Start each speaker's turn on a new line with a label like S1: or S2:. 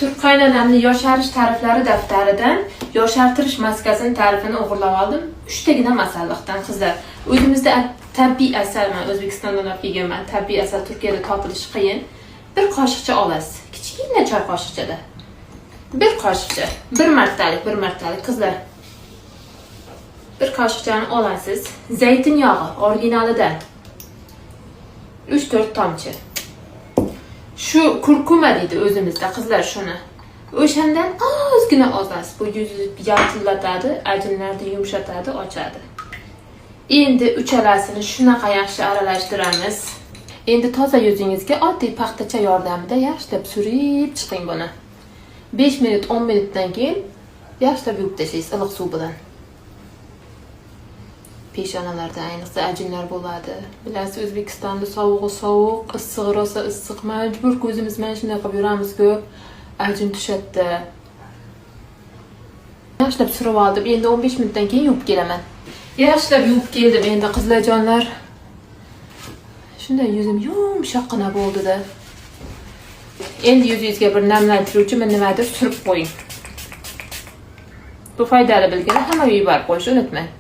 S1: Turk qaynonamni yosharish tariflari daftaridan yoshartirish maskasining tarifini o'g'irlab oldim. 3 tagina masalliqdan qizlar. O'zimizda tabiiy asal, men O'zbekistondan olib kelganman. Tabiiy asal Turkiyada topilishi qiyin. Bir qoshiqcha olasiz. Kichkina choy qoshiqchada. Bir qoshiqcha, bir martalik qizlar. Bir qoshiqchani olasiz. Zaytun yog'i originalidan 3-4 tomchi. Shu kurkuma deydi o'zimizda qizlar shuni. O'shandan ozgina olasiz. Bu yuzni yaltillatadi, ajinlarni yumshatadi, ochadi. Endi uchalasini shunaqa yaxshi aralashtiramiz. Endi toza yuzingizga oddiy paxtacha yordamida yaxshilab surib chiqing buni. 5 minut, 10 minutdan keyin yaxshilab yuvib tashlaysiz iliq suv bilan. Peshonalarda ayniqsa ajinlar bo'ladi. Bilasiz, O'zbekistonda sovug'i sovuq, issig'i rosa issiq, majbur ko'zimiz mana shunday qilib yuramiz-ku, ajin tushadi. Yaxshilab surib oldim. Endi 15 minutdan keyin yuvib kelaman. Yaxshilab yuvib keldim endi qizlarjonlar. Shunday yuzim yumshoqqina bo'ldi-da. Endi yuzingizga bir namlantiruvchi nimadir surib qo'ying. Bu foydali bilgani hamma yuborib qo'yishni unutmang.